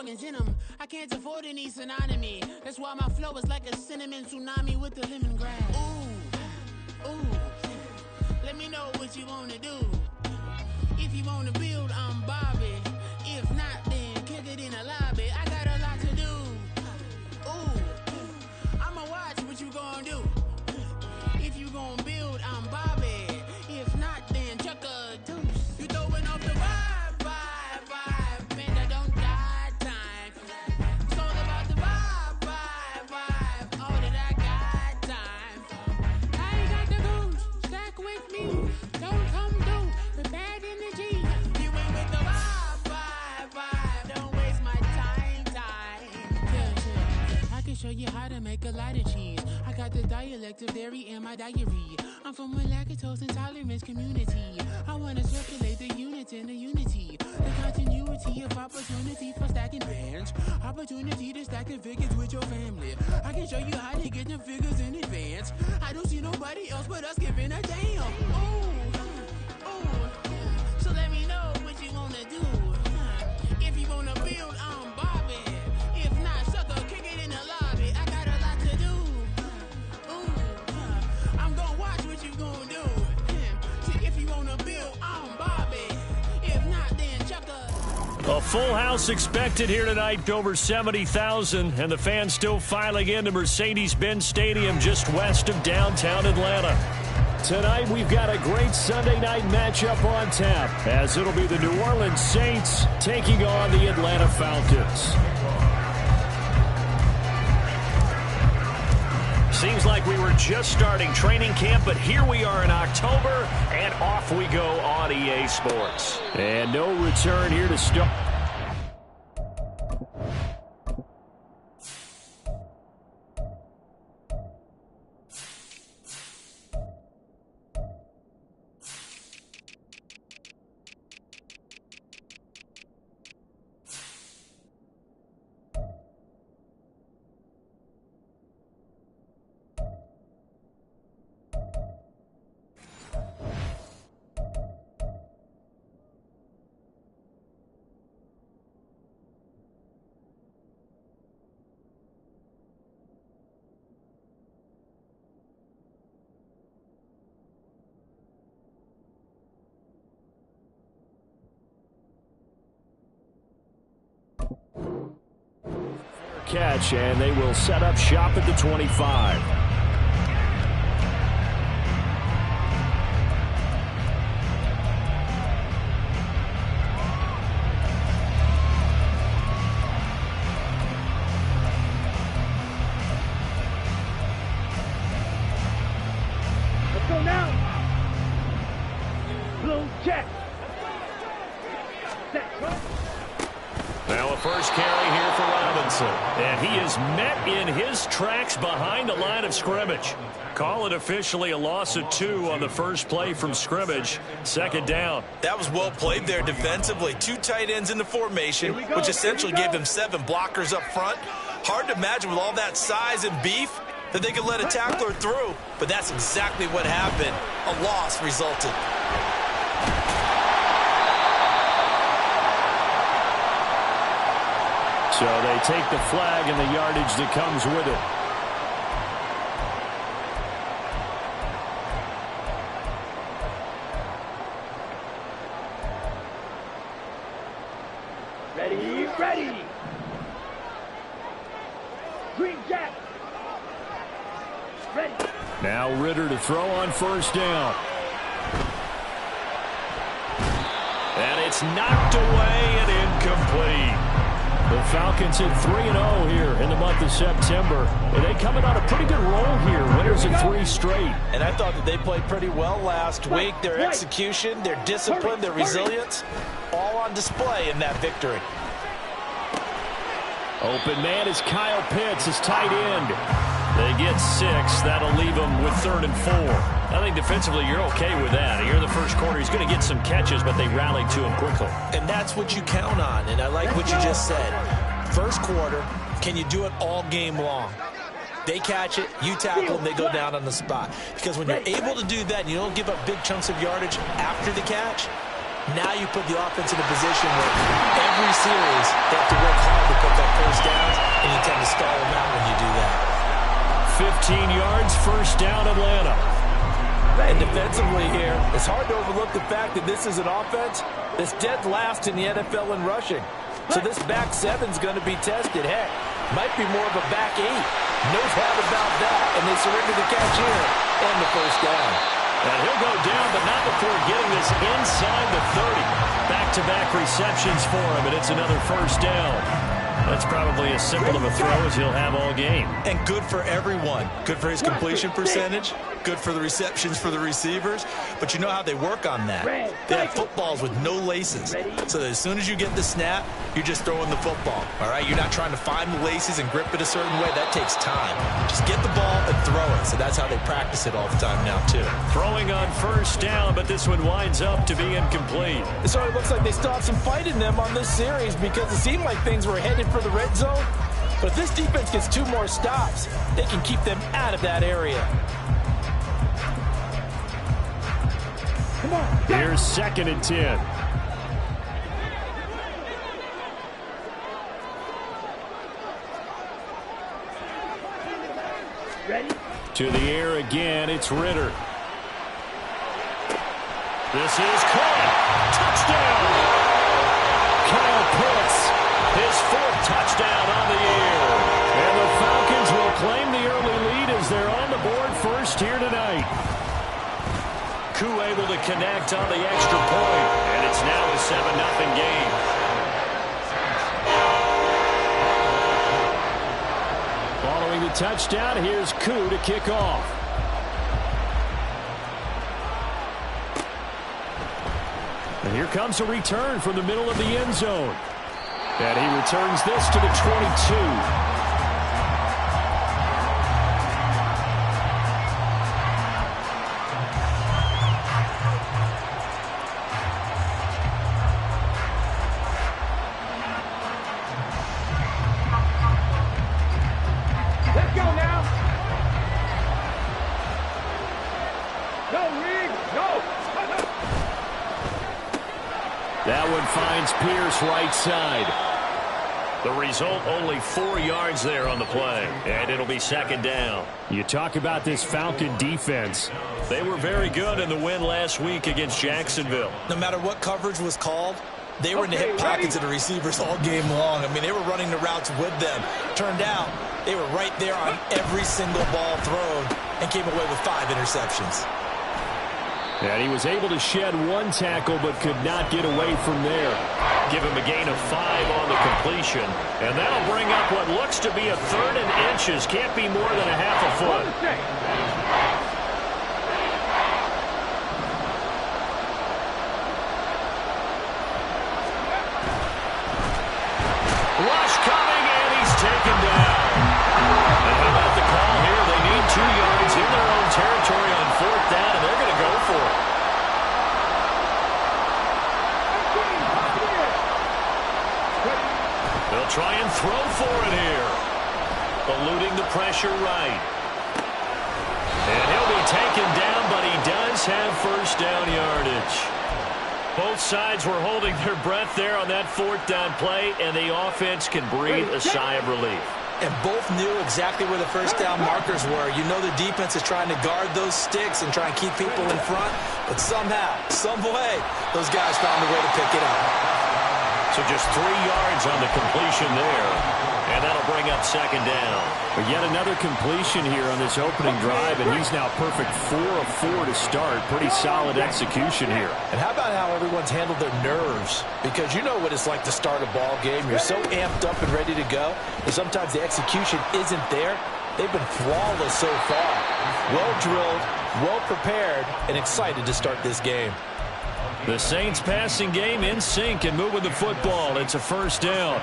organs in them. I can't afford any synonymy. That's why my flow is like a cinnamon tsunami with the lemongrass. Ooh, let me know what you wanna do. If you wanna build, I'm Bobby. If not, then kick it in the lobby. I got a lot to do. Ooh, I'ma watch what you gonna do. If you gonna build, I'm Bobby. If not, then chuck a deuce. You throwing off the vibe, man, I don't die time. It's all about the vibe, all that I got time. I ain't got the goose, stack with me. Don't come through the bad energy. You ain't with the vibe, don't waste my time. Yeah, I can show you how to make a lot of cheese. I got the dialect of dairy in my diary. I'm from a lactose intolerance community. I wanna circulate the units in the unity. The continuity of opportunity for stacking bands. Opportunity to stack the figures with your family. I can show you how to get them figures in advance. I don't see nobody else but us giving a damn. Ooh. So let me know what you wanna do. If you wanna build, I'm Bobby. If not, sucker, kick it in the lobby. I got a lot to do. I'm gonna watch what you gonna do. If you wanna build, I'm Bobby. If not, then chuck a full house expected here tonight, over 70,000, and the fans still filing into Mercedes-Benz Stadium just west of downtown Atlanta. Tonight, we've got a great Sunday night matchup on tap, as it'll be the New Orleans Saints taking on the Atlanta Falcons. Seems like we were just starting training camp, but here we are in October, and off we go on EA Sports. And no return here to start. Catch, and they will set up shop at the 25. Let's go now. Blue check. Now a first carry here for Robinson. And he is met in his tracks behind the line of scrimmage. Call it officially a loss of 2 on the first play from scrimmage. Second down. That was well played there defensively. 2 tight ends in the formation, which essentially gave them 7 blockers up front. Hard to imagine with all that size and beef that they could let a tackler through. But that's exactly what happened. A loss resulted. So they take the flag and the yardage that comes with it. Ready. Green Jack. Ready. Now Ritter to throw on first down. And it's knocked away and incomplete. The Falcons hit 3-0 here in the month of September. And they coming on a pretty good roll here. Winners of 3 straight. And I thought that they played pretty well last week. Their execution, their discipline, their resilience, all on display in that victory. Open man is Kyle Pitts, his tight end. They get 6. That'll leave them with 3rd and 4. I think defensively you're okay with that. Here in the first quarter, he's going to get some catches, but they rallied to him quickly. And that's what you count on, and I like what you just said. First quarter, can you do it all game long? They catch it, you tackle them, they go down on the spot. Because when you're able to do that and you don't give up big chunks of yardage after the catch, now you put the offense in a position where every series, they have to work hard to pick up first downs, and you tend to stall them out when you do that. 15 yards, first down, Atlanta. And defensively here, it's hard to overlook the fact that this is an offense that's dead last in the NFL in rushing. So this back seven's going to be tested. Heck, might be more of a back eight. No doubt about that. And they surrender the catch here and the first down. And he'll go down, but not before getting this inside the 30. Back-to-back receptions for him, and it's another first down. That's probably as simple of a throw as he'll have all game. And good for everyone. Good for his completion percentage. Good for the receptions for the receivers. But you know how they work on that. They have footballs with no laces. So that as soon as you get the snap, you're just throwing the football. All right? You're not trying to find the laces and grip it a certain way. That takes time. Just get the ball and throw it. So that's how they practice it all the time now, too. Throwing on first down, but this one winds up to be incomplete. It sort of looks like they still have some fight in them on this series because it seemed like things were headed for the red zone. But if this defense gets 2 more stops, they can keep them out of that area. Come on. Here's 2nd and 10. Ready? To the air again, it's Ritter. This is caught. Touchdown! Kyle Pitts, his 4th touchdown on the year. And the Falcons will claim the early lead as they're on the board first here tonight. Koo able to connect on the extra point, and it's now a 7-0 game. Following the touchdown, here's Koo to kick off. And here comes a return from the middle of the end zone. And he returns this to the 22. Let's go now. No, Reed. No. That one finds Pierce right side. The result, only 4 yards there on the play, and it'll be 2nd down. You talk about this Falcon defense. They were very good in the win last week against Jacksonville. No matter what coverage was called, they were in the hip pockets of the receivers all game long. I mean, they were running the routes with them. Turned out, they were right there on every single ball thrown and came away with 5 interceptions. And he was able to shed 1 tackle but could not get away from there. Give him a gain of 5 on the completion. And that'll bring up what looks to be a 3rd and inches. Can't be more than a half a foot. Rush coming, and he's taken down. And how about the call here? They need 2 yards in their own territory on 4th down, and they're going to go for it. They'll try and throw for it here. Eluding the pressure right. And he'll be taken down, but he does have first down yardage. Both sides were holding their breath there on that 4th down play, and the offense can breathe a sigh of relief. And both knew exactly where the first down markers were. You know the defense is trying to guard those sticks and try and keep people in front, but somehow, some way, those guys found a way to pick it up. So just 3 yards on the completion there, and that'll bring up 2nd down. But yet another completion here on this opening drive, and he's now perfect 4 of 4 to start. Pretty solid execution here. And how about how everyone's handled their nerves? Because you know what it's like to start a ball game. You're so amped up and ready to go, and sometimes the execution isn't there. They've been flawless so far. Well drilled, well prepared, and excited to start this game. The Saints passing game in sync and moving the football. It's a first down.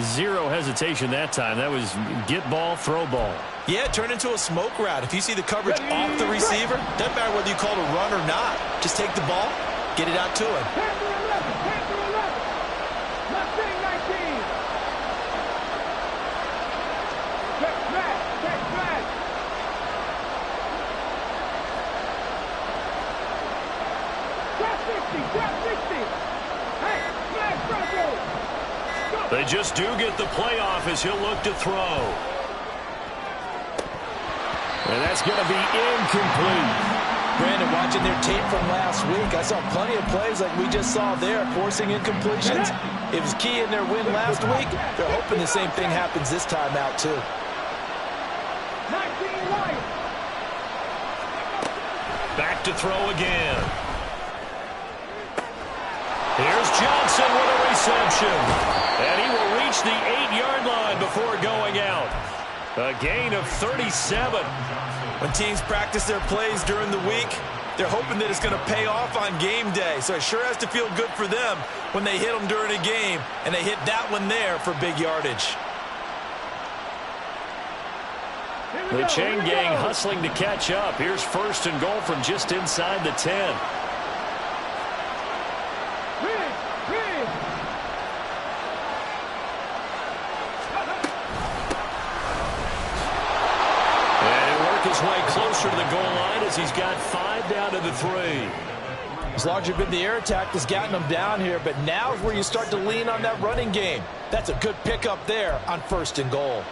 0 hesitation that time. That was get ball, throw ball. Yeah, turn into a smoke route. If you see the coverage off the receiver, doesn't matter whether you call it a run or not. Just take the ball, get it out to him. just do get the playoff as he'll look to throw. And that's going to be incomplete. Brandon, watching their tape from last week, I saw plenty of plays like we just saw there, forcing incompletions. It was key in their win last week. They're hoping the same thing happens this time out, too. Back to throw again. Here's Johnson with a reception. And he will reach the 8-yard line before going out. A gain of 37. When teams practice their plays during the week, they're hoping that it's going to pay off on game day. So it sure has to feel good for them when they hit them during a game, and they hit that one there for big yardage. The chain gang hustling to catch up. Here's 1st and goal from just inside the 10. His way closer to the goal line as he's got 5 down to the 3. As larger been the air attack that's gotten them down here, but now is where you start to lean on that running game. That's a good pickup there on 1st and goal.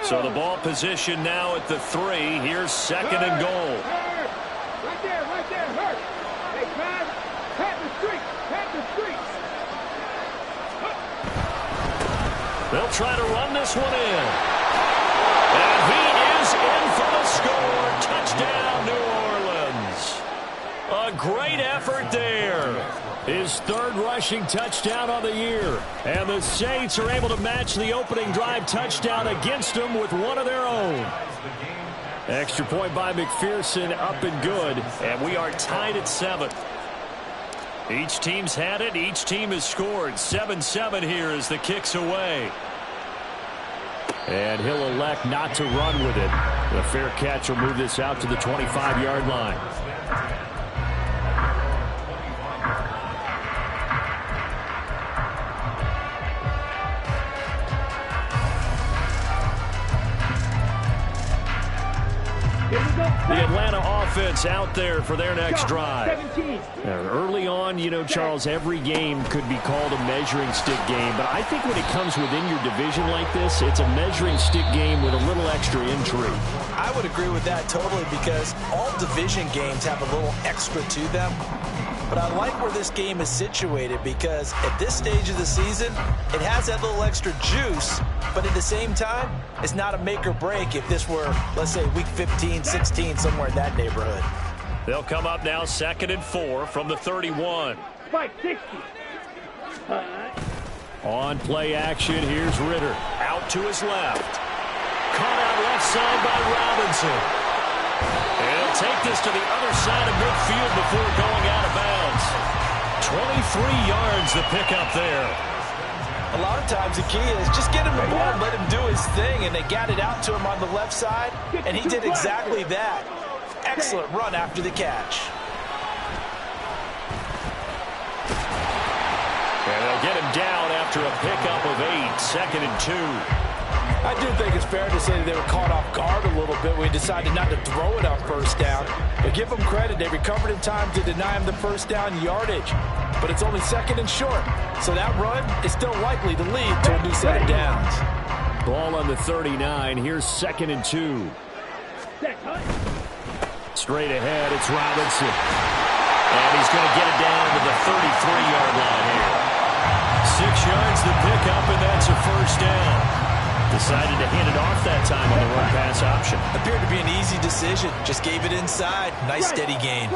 So the ball position now at the 3. Here's 2nd and goal. Right there, hurt. Hey, man, pat the streak. They'll try to run this one in. And he is in for the score. Touchdown, New Orleans. A great effort there. His 3rd rushing touchdown on the year. And the Saints are able to match the opening drive touchdown against them with one of their own. Extra point by McPherson, up and good. And we are tied at 7. Each team's had it. Each team has scored. 7-7 here as the kick's away. And he'll elect not to run with it. The fair catch will move this out to the 25-yard line. The Atlanta offense out there for their next drive. Now, early on, you know, Charles, every game could be called a measuring stick game. But I think when it comes within your division like this, it's a measuring stick game with a little extra intrigue. I would agree with that totally because all division games have a little extra to them. But I like where this game is situated because at this stage of the season, it has that little extra juice, but at the same time, it's not a make or break if this were, let's say, week 15, 16, somewhere in that neighborhood. They'll come up now 2nd and 4 from the 31. 560. On play action, here's Ritter. Out to his left. Caught out left side by Robinson. And he'll take this to the other side of midfield before going out of bounds. 23 yards the pickup there. A lot of times the key is just get him the ball and let him do his thing, and they got it out to him on the left side, and he did exactly that. Excellent run after the catch. And they'll get him down after a pickup of 8, 2nd and 2. I do think it's fair to say that they were caught off guard a little bit when we decided not to throw it on 1st down. But give them credit. They recovered in time to deny him the 1st down yardage. But it's only 2nd and short. So that run is still likely to lead to a new set of downs. Ball on the 39. Here's 2nd and 2. Straight ahead, it's Robinson. And he's going to get it down to the 33-yard line here. 6 yards the pickup, and that's a 1st down. Decided to hand it off that time on the run pass option. Appeared to be an easy decision. Just gave it inside. Nice steady gain.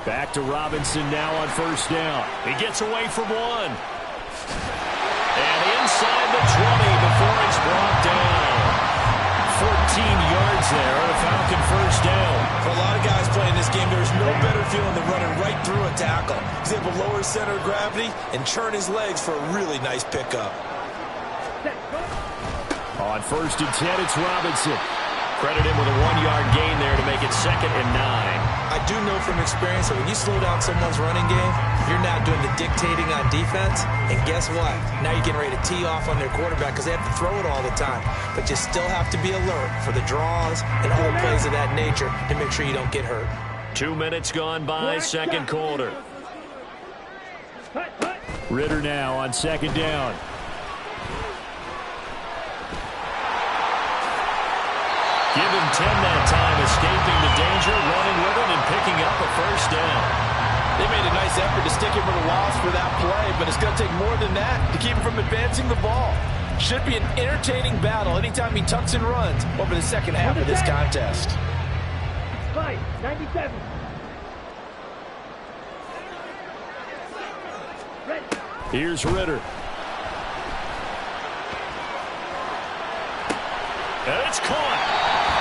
Back to Robinson now on 1st down. He gets away from one. And inside the 20 before he's brought down. 14 yards there on a Falcon 1st down. For a lot of guys playing this game, there's no better feeling than running right through a tackle. He's able to lower his center of gravity and churn his legs for a really nice pickup. On 1st and 10, it's Robinson. Credit him with a 1-yard gain there to make it 2nd and 9. I do know from experience that when you slow down someone's running game, you're now doing the dictating on defense. And guess what? Now you're getting ready to tee off on their quarterback because they have to throw it all the time. But you still have to be alert for the draws and other plays of that nature to make sure you don't get hurt. 2 minutes gone by, 2nd quarter. Ritter now on second down. Give him 10 that time, escaping the danger, running with it, and picking up a first down. They made a nice effort to stick him with a loss for that play, but it's going to take more than that to keep him from advancing the ball. Should be an entertaining battle anytime he tucks and runs over the second half of this contest. 97. Ready. Here's Ritter. And it's caught.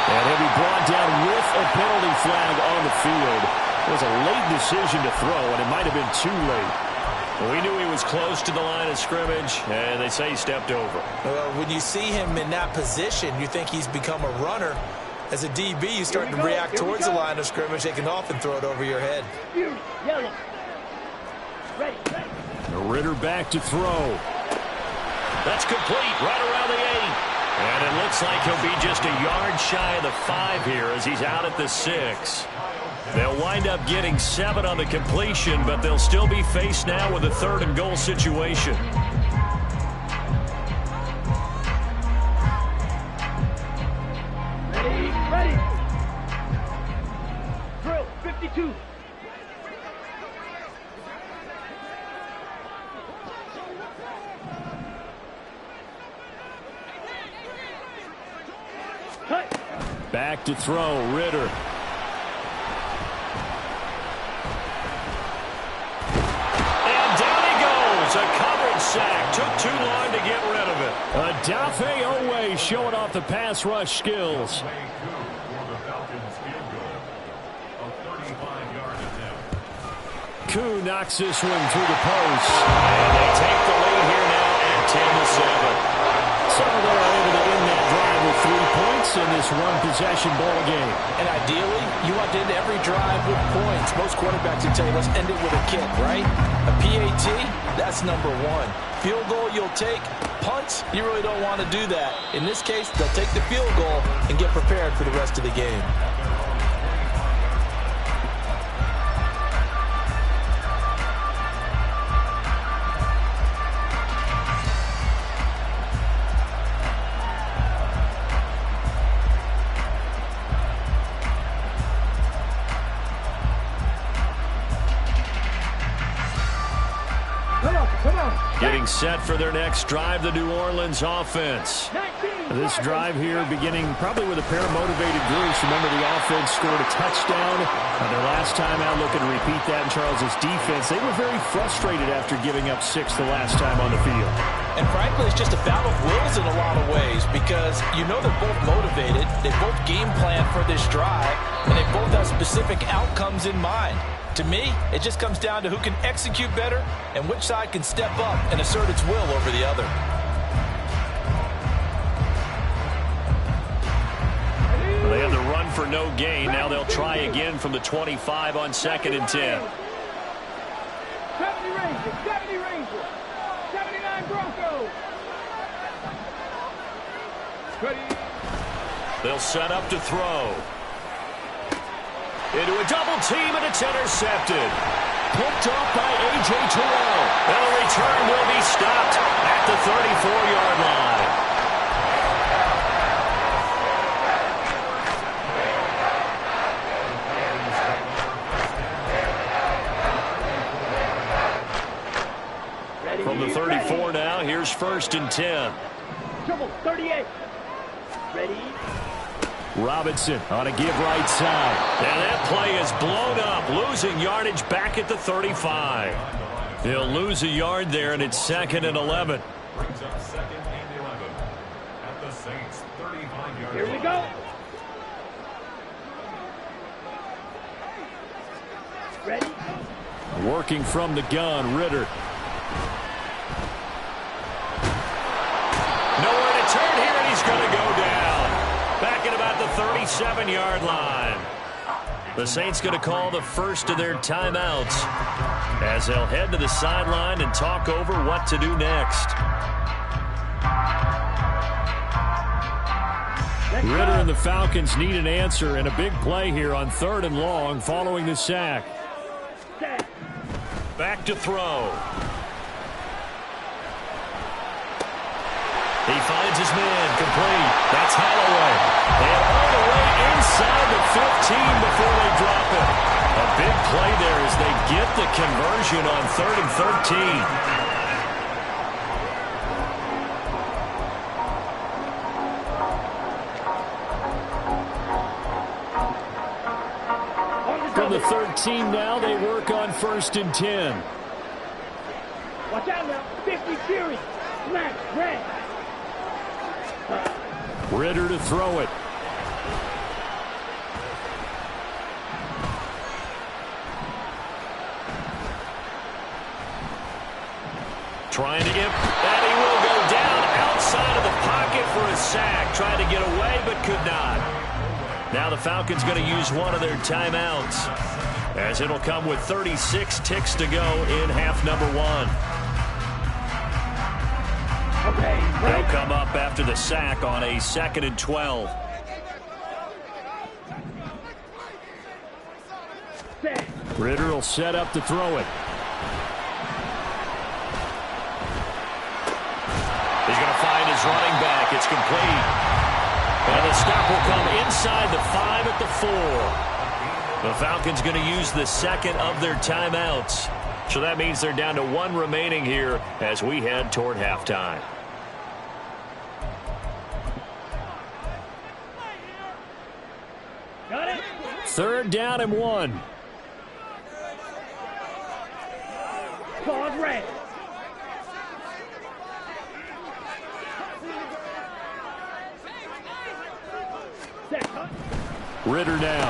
And he'll be brought down with a penalty flag on the field. It was a late decision to throw, and it might have been too late. We knew he was close to the line of scrimmage, and they say he stepped over. When you see him in that position, you think he's become a runner. As a DB, you start to react towards the line of scrimmage. They can often throw it over your head. Yellow. Ready. Ritter back to throw. That's complete right around the 8. And it looks like he'll be just a yard shy of the 5 here as he's out at the 6. They'll wind up getting 7 on the completion, but they'll still be faced now with a 3rd and goal situation. Ready. Drill, 52. Back to throw, Ritter. And down he goes. A coverage sack. Took too long to get rid of it. Odafe Oweh showing off the pass rush skills. Koo knocks this one through the post. And they take the lead here now at 10-7. So they're able to end that drive with 3 points in this one-possession ball game. And ideally, you want to end every drive with points. Most quarterbacks would tell you, let's end it with a kick, right? A PAT, that's number 1. Field goal you'll take. Punts, you really don't want to do that. In this case, they'll take the field goal and get prepared for the rest of the game. Getting set for their next drive, the New Orleans offense. This drive here beginning probably with a pair of motivated groups. Remember, the offense scored a touchdown. Their last time out, looking to repeat that in Charles's defense. They were very frustrated after giving up 6 the last time on the field. And frankly, it's just a battle of wills in a lot of ways because you know they're both motivated. They both game plan for this drive, and they both have specific outcomes in mind. To me, it just comes down to who can execute better and which side can step up and assert its will over the other. They had the run for no gain. Now they'll try again from the 25 on 2nd and 10. 70 Rangers, 70 Rangers, 79 Broncos. Ready. They'll set up to throw. Into a double team, and it's intercepted. Picked off by A.J. Terrell. And the return will be stopped at the 34-yard line. From the 34 now, here's 1st and 10. Triple 38. Ready. Robinson on a give right side. And that play is blown up, losing yardage back at the 35. He'll lose a yard there, and it's 2nd and 11. Brings up 2nd and 11 at the Saints' 35-yard line. Here we go. Ready. Working from the gun, Ritter. Nowhere to turn here, and he's going to go down. Back at about the 37-yard line. The Saints going to call the first of their timeouts as they'll head to the sideline and talk over what to do next. Ritter and the Falcons need an answer and a big play here on 3rd and long following the sack. Back to throw. He finds his man, complete. That's Holloway. And all the way inside the 15 before they drop it. A big play there as they get the conversion on 3rd and 13. From the 13 now, they work on 1st and 10. Watch out now. 50 Fury. Smack. Red. Ritter to throw it. Trying to get, and he will go down outside of the pocket for a sack. Tried to get away, but could not. Now the Falcons going to use one of their timeouts, as it'll come with 36 ticks to go in half number 1. They'll come up after the sack on a 2nd and 12. Ritter will set up to throw it. He's going to find his running back. It's complete. And the stop will come inside the 5 at the 4. The Falcons going to use the 2nd of their timeouts. So that means they're down to 1 remaining here as we head toward halftime. Got it. 3rd down and 1. Pause red. Ritter now.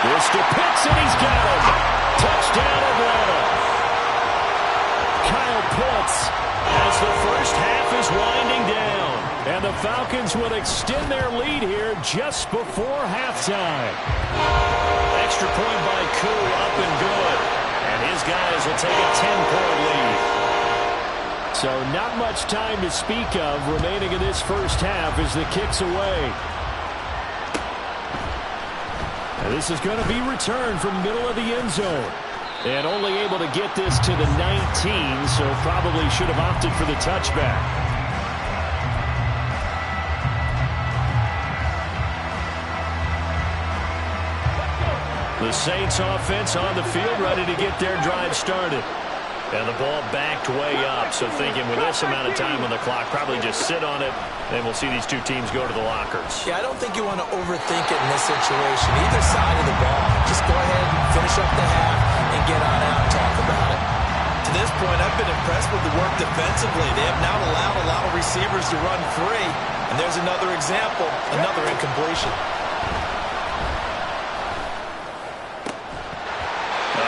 This to Pitts, and he's got him. Touchdown, Atlanta. Kyle Pitts as the first half is winding down. And the Falcons will extend their lead here just before halftime. Extra point by Koo, up and good. And his guys will take a 10-point lead. So not much time to speak of remaining in this first half as the kick's away. And this is going to be returned from the middle of the end zone. And only able to get this to the 19, so probably should have opted for the touchback. The Saints offense on the field, ready to get their drive started. And the ball backed way up, so thinking with this amount of time on the clock, probably just sit on it, and we'll see these two teams go to the lockers. Yeah, I don't think you want to overthink it in this situation. Either side of the ball, just go ahead and finish up the half and get on out and talk about it. To this point, I've been impressed with the work defensively. They have now allowed a lot of receivers to run free, and there's another example, another incompletion.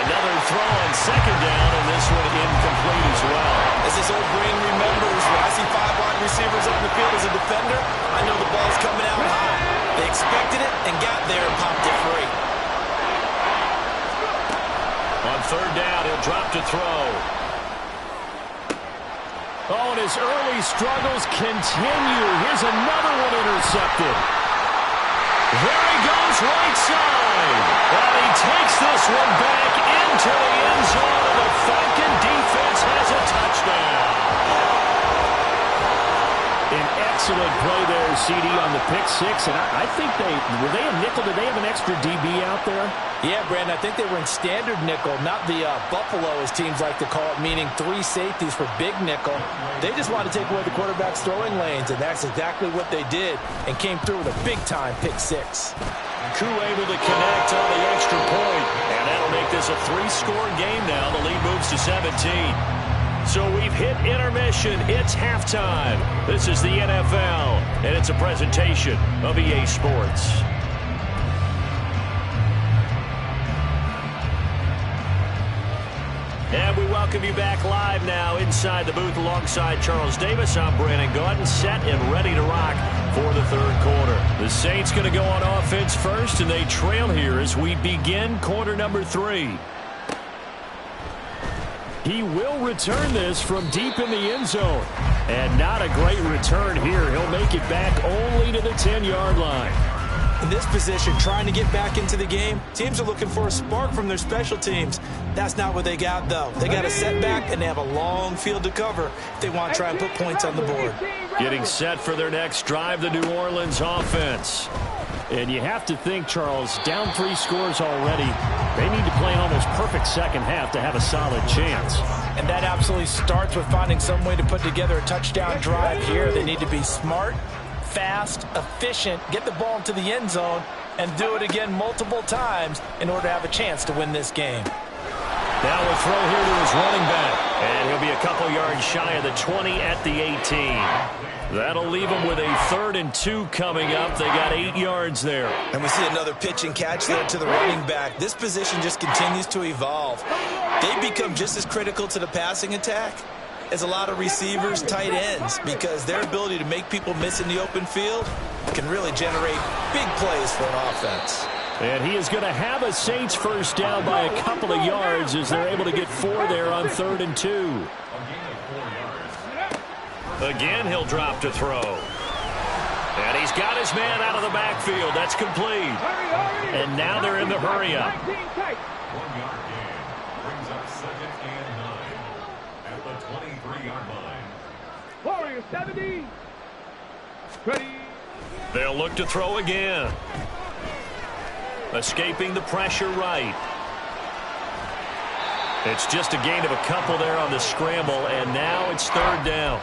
Another throw on 2nd down, and this one incomplete as well. As this old brain remembers, when I see 5 wide receivers on the field as a defender, I know the ball's coming out high. They expected it and got there and popped it free. On 3rd down, he'll drop to throw. Oh, and his early struggles continue. Here's another one intercepted. There he goes, right side. And he takes this one back into the end zone, and the Falcon defense has a touchdown. An excellent play there, CD, on the pick 6. And I think were they a nickel? Did they have an extra DB out there? Yeah, Brandon, I think they were in standard nickel, not the Buffalo, as teams like to call it, meaning 3 safeties for big nickel. They just wanted to take away the quarterback's throwing lanes, and that's exactly what they did, and came through with a big-time pick 6. Koo able to connect on the extra point, and that'll make this a 3-score game now. The lead moves to 17. So we've hit intermission. It's halftime. This is the NFL, and it's a presentation of EA Sports. And we welcome you back live now inside the booth alongside Charles Davis. I'm Brandon Gaudin, set and ready to rock for the 3rd quarter. The Saints going to go on offense first, and they trail here as we begin quarter number 3. He will return this from deep in the end zone. And not a great return here. He'll make it back only to the 10-yard line. In this position, trying to get back into the game, teams are looking for a spark from their special teams. That's not what they got, though. They got a setback, and they have a long field to cover if they want to try and put points on the board. Getting set for their next drive, the New Orleans offense. And you have to think, Charles, down 3 scores already. They need to play an almost perfect second half to have a solid chance. And that absolutely starts with finding some way to put together a touchdown drive here. They need to be smart, fast, efficient, get the ball into the end zone, and do it again multiple times in order to have a chance to win this game. Now we'll throw here to his running back. And he'll be a couple yards shy of the 20 at the 18. That'll leave them with a 3rd and 2 coming up. They got 8 yards there. And we see another pitch and catch there to the running back. This position just continues to evolve. They become just as critical to the passing attack as a lot of receivers, tight ends, because their ability to make people miss in the open field can really generate big plays for an offense. And he is going to have a Saints first down by a couple of yards as they're able to get 4 there on 3rd and 2. Again, he'll drop to throw. And he's got his man out of the backfield. That's complete. And now they're in the hurry-up. 1 yard gain brings up 2nd and 9 at the 23-yard line. Warriors 70. Ready. They'll look to throw again. Escaping the pressure right. It's just a gain of a couple there on the scramble, and now it's 3rd down.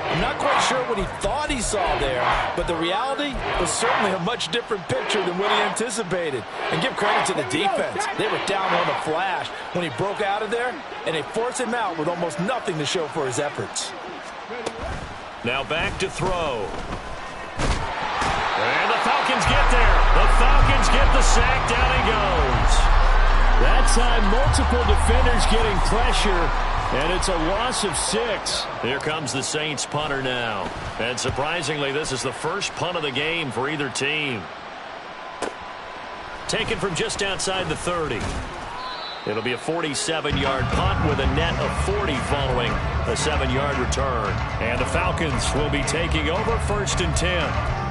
I'm not quite sure what he thought he saw there, but the reality was certainly a much different picture than what he anticipated. And give credit to the defense. They were down on the flash when he broke out of there, and they forced him out with almost nothing to show for his efforts. Now back to throw. And the Falcons get there. The Falcons get the sack. Down he goes. That time, multiple defenders getting pressure. And it's a loss of 6. Here comes the Saints punter now. And surprisingly, this is the first punt of the game for either team. Taken from just outside the 30. It'll be a 47-yard punt with a net of 40 following a 7-yard return. And the Falcons will be taking over 1st and 10.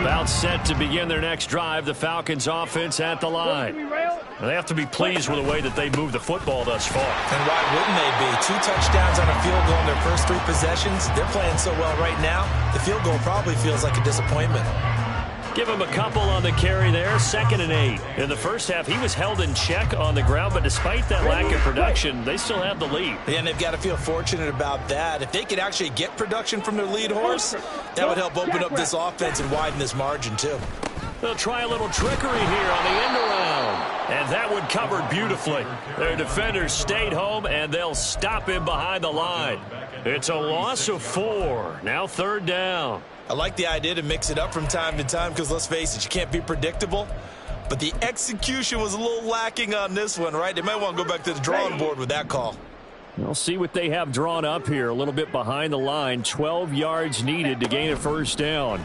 About set to begin their next drive, the Falcons offense at the line. They have to be pleased with the way that they moved the football thus far. And why wouldn't they be? 2 touchdowns on a field goal in their first 3 possessions. They're playing so well right now, the field goal probably feels like a disappointment. Give him a couple on the carry there, 2nd and 8. In the first half, he was held in check on the ground, but despite that lack of production, they still have the lead. Yeah, and they've got to feel fortunate about that. If they could actually get production from their lead horse, that would help open up this offense and widen this margin, too. They'll try a little trickery here on the end around. And that one covered beautifully. Their defenders stayed home, and they'll stop him behind the line. It's a loss of 4. Now 3rd down. I like the idea to mix it up from time to time because, let's face it, you can't be predictable. But the execution was a little lacking on this one, right? They might want to go back to the drawing board with that call. We'll see what they have drawn up here. A little bit behind the line. 12 yards needed to gain a 1st down.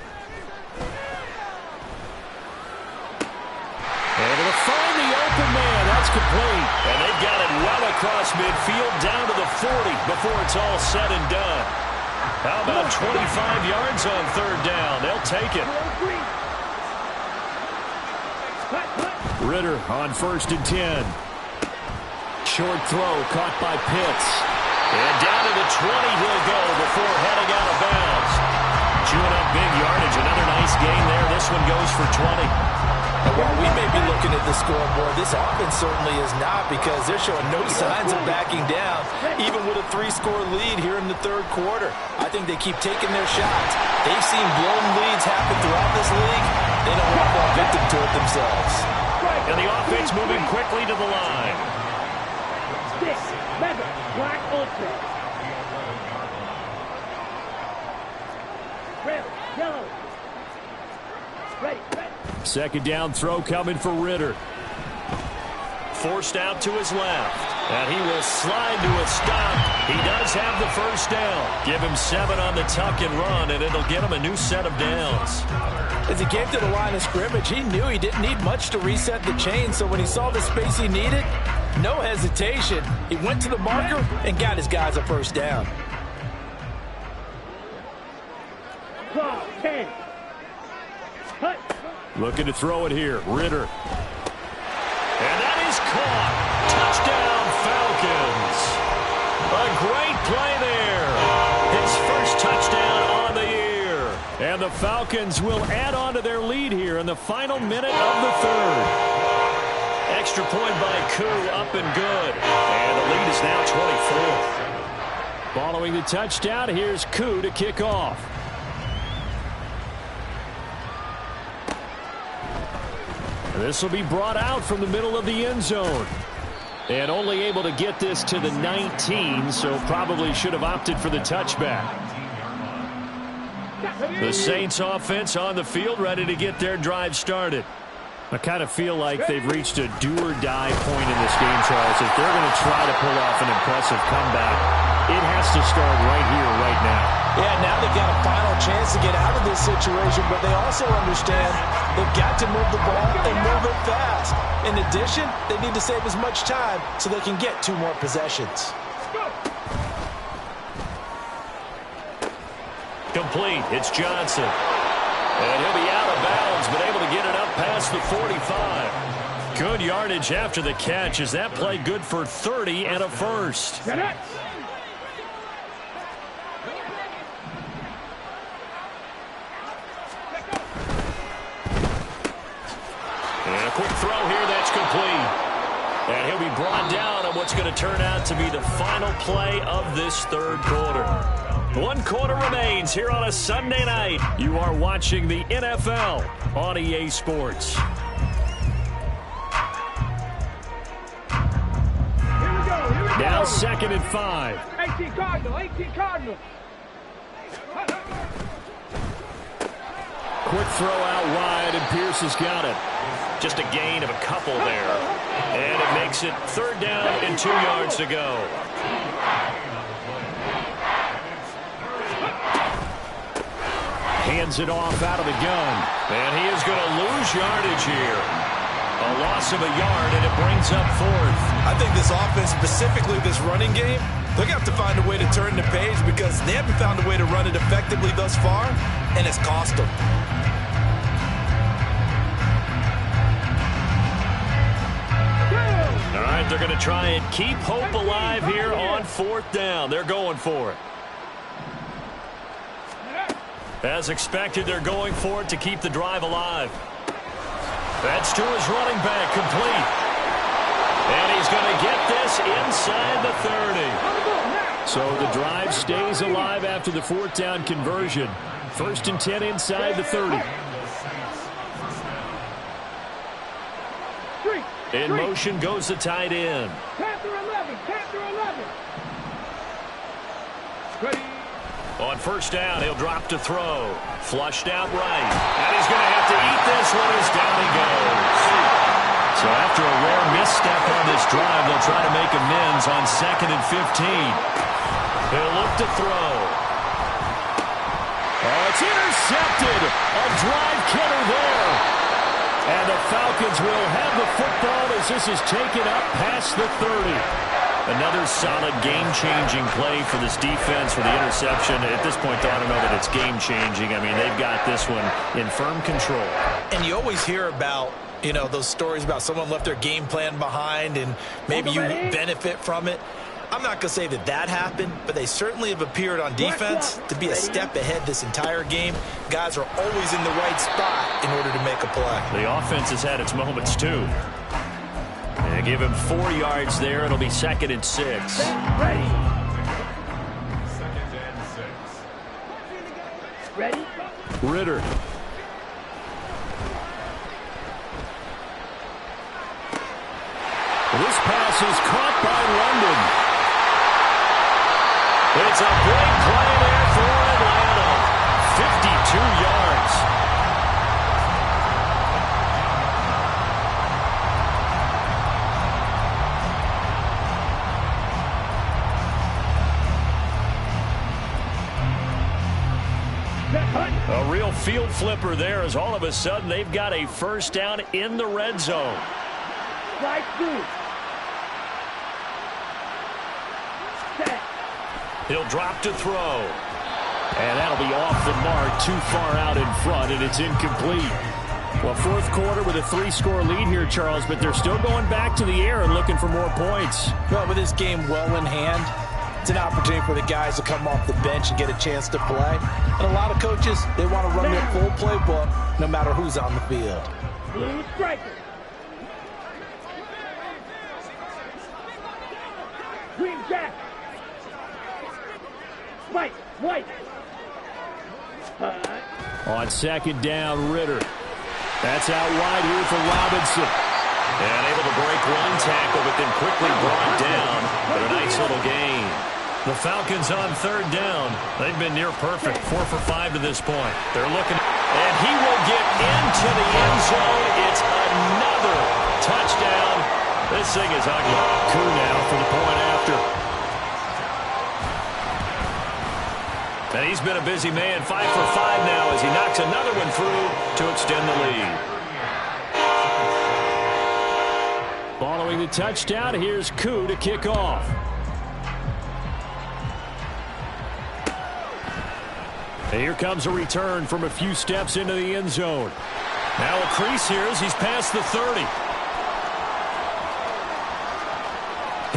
And it'll find the open man. That's complete. And they've got it well across midfield down to the 40 before it's all said and done. How about 25 yards on 3rd down? They'll take it. Ritter on 1st and 10. Short throw caught by Pitts. And down to the 20 he'll go before heading out of bounds. Chewing up big yardage. Another nice gain there. This one goes for 20. And while we may be looking at the scoreboard, this offense certainly is not, because they're showing no signs of backing down, even with a 3-score lead here in the 3rd quarter. I think they keep taking their shots. They've seen blown leads happen throughout this league. They don't want to fall victim to it themselves. And the offense moving quickly to the line. 6, leather, black ultra. Red, yellow. Ready. 2nd down throw coming for Ritter. Forced out to his left. And he will slide to a stop. He does have the 1st down. Give him 7 on the tuck and run, and it'll get him a new set of downs. As he came to the line of scrimmage, he knew he didn't need much to reset the chain, so when he saw the space he needed, No hesitation. He went to the marker and got his guys a first down. 10. Hut. Looking to throw it here. Ritter. And that is caught. Touchdown, Falcons. A great play there. His first touchdown on the year. And the Falcons will add on to their lead here in the final minute of the third. Extra point by Koo, up and good. And the lead is now 24. Following the touchdown, here's Koo to kick off. This will be brought out from the middle of the end zone. And only able to get this to the 19, so probably should have opted for the touchback. The Saints offense on the field, ready to get their drive started. I kind of feel like they've reached a do-or-die point in this game, Charles. If they're going to try to pull off an impressive comeback, it has to start right here, right now. Yeah, now they've got a final chance to get out of this situation, but they also understand they've got to move the ball and move it fast. In addition, they need to save as much time so they can get 2 more possessions. Complete. It's Johnson. And he'll be out of bounds, but able to get it up past the 45. Good yardage after the catch. Is that play good for 30 and a first? Get it. And a quick throw here, that's complete. And he'll be brought down on what's going to turn out to be the final play of this third quarter. 1 quarter remains here on a Sunday night. You are watching the NFL on EA Sports. Here we go. Now 2nd and 5. 18 Cardinal. 18 Cardinal. Quick throw out wide, and Pierce has got it. Just a gain of a couple there. And it makes it 3rd down and 2 yards to go. Hands it off out of the gun. And he is going to lose yardage here. A loss of a yard, and it brings up 4th. I think this offense, specifically this running game, they're going to have to find a way to turn the page because they haven't found a way to run it effectively thus far, and it's cost them. All right, they're going to try and keep hope alive here on 4th down. They're going for it. As expected, they're going for it to keep the drive alive. That's to his running back, complete. And he's going to get this inside the 30. So the drive stays alive after the 4th down conversion. 1st and 10 inside the 30. In motion goes the tight end. Panther 11. Panther 11. Ready. On 1st down, he'll drop to throw. Flushed out right. And he's going to have to eat this one as down he goes. So after a rare misstep on this drive, they'll try to make amends on 2nd and 15. He'll look to throw. Oh, it's intercepted. A drive killer there. And the Falcons will have the football as this is taken up past the 30. Another solid game-changing play for this defense for the interception. At this point, though, I don't know that it's game-changing. I mean, they've got this one in firm control. And you always hear about, you know, those stories about someone left their game plan behind and maybe you benefit from it. I'm not going to say that that happened, but they certainly have appeared on defense to be a step ahead this entire game. Guys are always in the right spot in order to make a play. The offense has had its moments, too. And give him 4 yards there. It'll be 2nd and 6. Ready. 2nd and 6. Ready. Ritter. This pass is caught by London. It's a big play there for Atlanta. 52 yards. A real field flipper there as all of a sudden they've got a 1st down in the red zone. Strike 2. He'll drop to throw. And that'll be off the mark, too far out in front, and it's incomplete. Well, fourth quarter with a 3-score lead here, Charles, but they're still going back to the air and looking for more points. Well, with this game well in hand, it's an opportunity for the guys to come off the bench and get a chance to play. And a lot of coaches, they want to run their full playbook no matter who's on the field. Blue striker. Green jack. Spike, white. On second down, Ritter. That's out wide here for Robinson. And able to break one tackle, but then quickly brought down for a nice little gain. The Falcons on third down. They've been near perfect, 4 for 5 to this point. They're looking, and he will get into the end zone. It's another touchdown. This thing is ugly. Koo now for the point after. And he's been a busy man, 5 for 5 now as he knocks another one through to extend the lead. Following the touchdown, here's Koo to kick off. And here comes a return from a few steps into the end zone. Now a crease here as he's past the 30.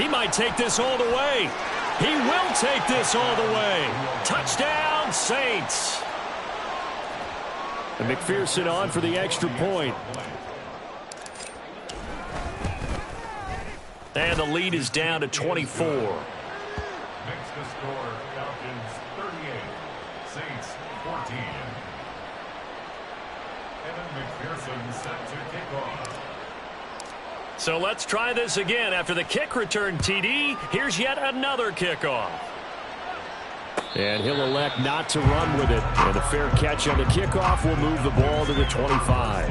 He might take this all the way. He will take this all the way. Touchdown, Saints. And McPherson on for the extra point. And the lead is down to 24. Next to score, Falcons 38, Saints 14. Evan McPherson set to kick off. So let's try this again. After the kick return TD, here's yet another kickoff. And he'll elect not to run with it. And a fair catch on the kickoff will move the ball to the 25.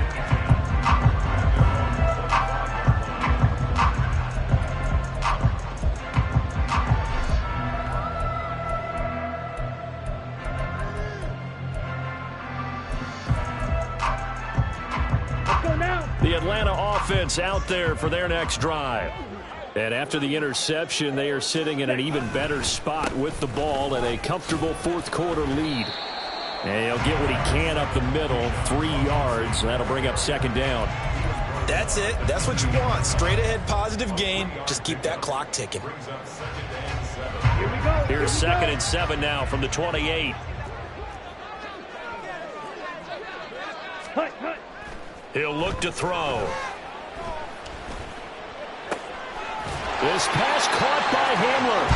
The Atlanta offense out there for their next drive. And after the interception, they are sitting in an even better spot with the ball and a comfortable fourth quarter lead. And he'll get what he can up the middle, 3 yards. That'll bring up second down. That's it. That's what you want. Straight ahead positive gain. Just keep that clock ticking. Here's second and 7 now from the 28. He'll look to throw. This pass caught by Hamler.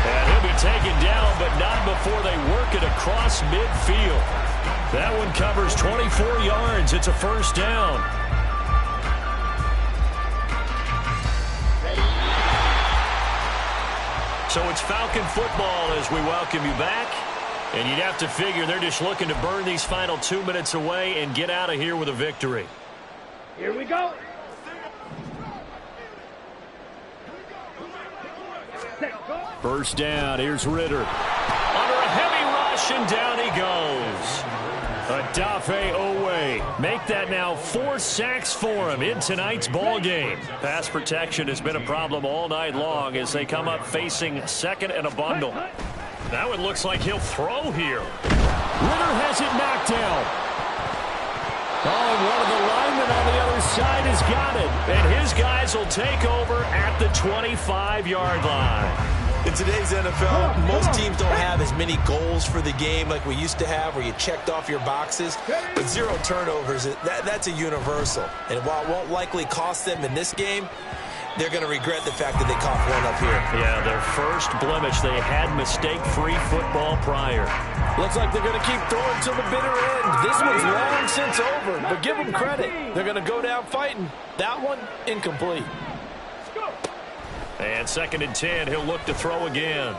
And he'll be taken down, but not before they work it across midfield. That one covers 24 yards. It's a first down. So it's Falcon football as we welcome you back. And you'd have to figure they're just looking to burn these final 2 minutes away and get out of here with a victory. Here we go. First down. Here's Ritter. Under a heavy rush, and down he goes. Odafe Oweh. Make that now 4 sacks for him in tonight's ball game. Pass protection has been a problem all night long as they come up facing second and a bundle. That one looks like he'll throw here. Ritter has it knocked down. Oh, and one of the linemen on the other side has got it. And his guys will take over at the 25-yard line. In today's NFL, most teams don't have as many goals for the game like we used to have where you checked off your boxes. But 0 turnovers, that's a universal. And while it won't likely cost them in this game, they're going to regret the fact that they coughed one up here. Yeah, their first blemish. They had mistake-free football prior. Looks like they're going to keep throwing to the bitter end. This one's long since over, but give them credit. They're going to go down fighting. That one, incomplete. And second and 10, he'll look to throw again.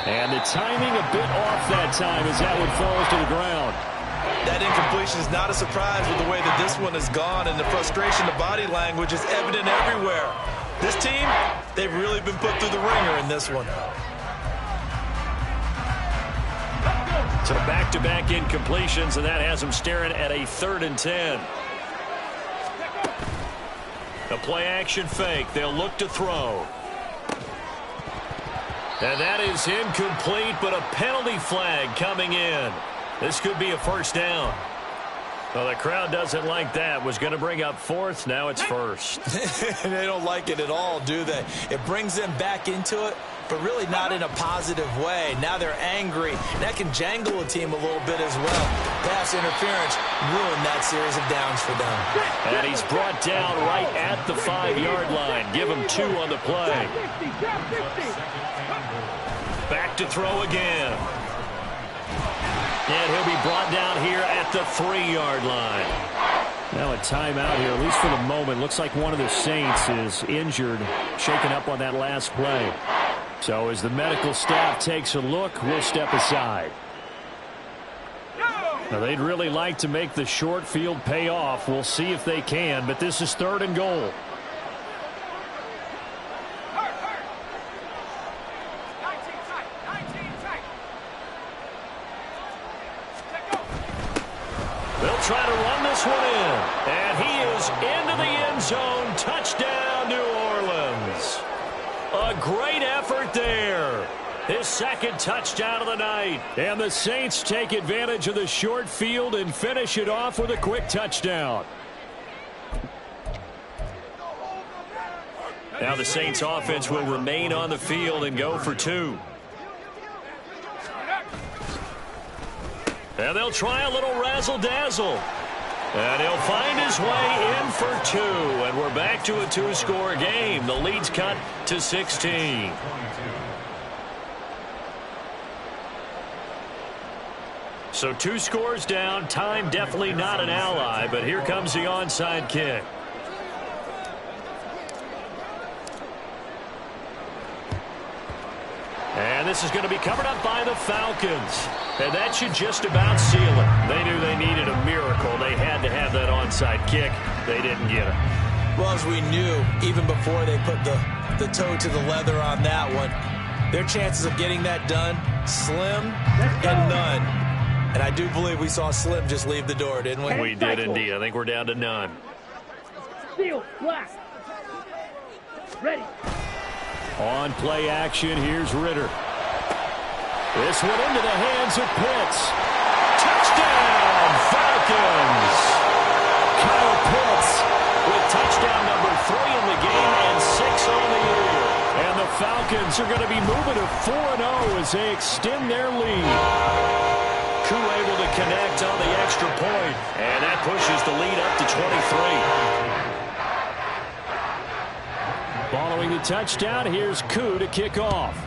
And the timing a bit off that time as that one falls to the ground. That incompletion is not a surprise with the way that this one has gone, and the frustration, the body language is evident everywhere. This team, they've really been put through the ringer in this one. So back-to-back incompletions, and that has them staring at a 3rd and 10. A play-action fake. They'll look to throw. And that is incomplete, but a penalty flag coming in. This could be a first down. Well, the crowd doesn't like that. Was going to bring up fourth. Now it's first. They don't like it at all, do they? It brings them back into it, but really not in a positive way. Now they're angry. That can jangle a team a little bit as well. Pass interference ruined that series of downs for them. And he's brought down right at the 5-yard line. Give him 2 on the play. Back to throw again. And he'll be brought down here at the 3-yard line. Now a timeout here, at least for the moment. Looks like one of the Saints is injured, shaken up on that last play. So as the medical staff takes a look, we'll step aside. Now they'd really like to make the short field pay off. We'll see if they can, but this is 3rd and goal. They'll try to run this one in. And he is into the end zone. Touchdown, New Orleans. A great effort there. His 2nd touchdown of the night. And the Saints take advantage of the short field and finish it off with a quick touchdown. Now the Saints offense will remain on the field and go for 2. And they'll try a little razzle-dazzle. And he'll find his way in for 2. And we're back to a 2-score game. The lead's cut to 16. So 2 scores down. Time definitely not an ally. But here comes the onside kick. And this is going to be covered up by the Falcons. And that should just about seal it. They knew they needed a miracle. They had to have that onside kick. They didn't get it. Well, as we knew, even before they put the toe to the leather on that one, their chances of getting that done, slim and none. And I do believe we saw Slim just leave the door, didn't we? We did indeed. I think we're down to none. Field, black. Ready. On play action, here's Ritter. This one into the hands of Pitts. Touchdown, Falcons! Kyle Pitts with touchdown number 3 in the game and 6 on the year. And the Falcons are going to be moving to 4-0 as they extend their lead. Koo able to connect on the extra point, and that pushes the lead up to 23. Following the touchdown, here's Koo to kick off.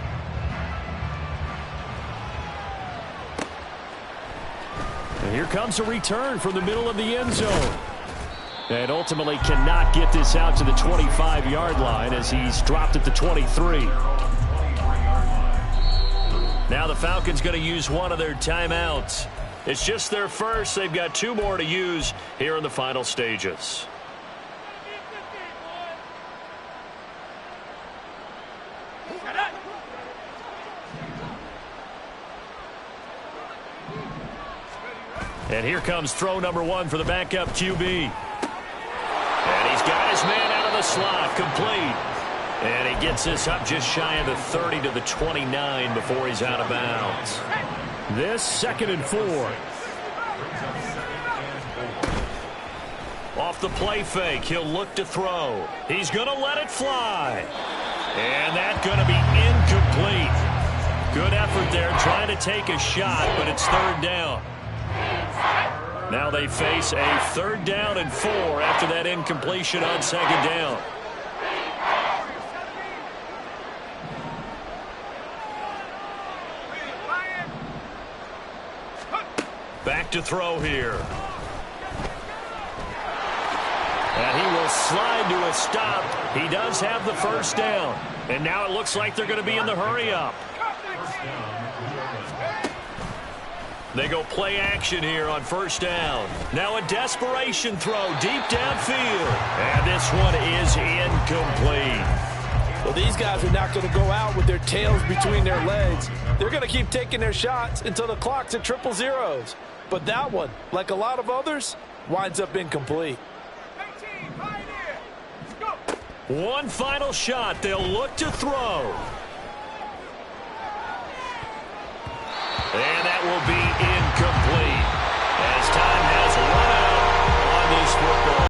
And here comes a return from the middle of the end zone. And ultimately cannot get this out to the 25-yard line as he's dropped at the 23. Now the Falcons going to use one of their timeouts. It's just their first. They've got 2 more to use here in the final stages. And here comes throw number 1 for the backup QB. And he's got his man out of the slot, complete. And he gets this up just shy of the 30 to the 29 before he's out of bounds. This 2nd and 4. Off the play fake, he'll look to throw. He's going to let it fly. And that's going to be incomplete. Good effort there, trying to take a shot, but it's 3rd down. Now they face a 3rd down and 4 after that incompletion on 2nd down. Back to throw here. And he will slide to a stop. He does have the 1st down. And now it looks like they're going to be in the hurry-up. They go play action here on 1st down. Now a desperation throw deep downfield. And this one is incomplete. Well, these guys are not going to go out with their tails between their legs. They're going to keep taking their shots until the clock's at 000. But that one, like a lot of others, winds up incomplete. One final shot. They'll look to throw. And that will be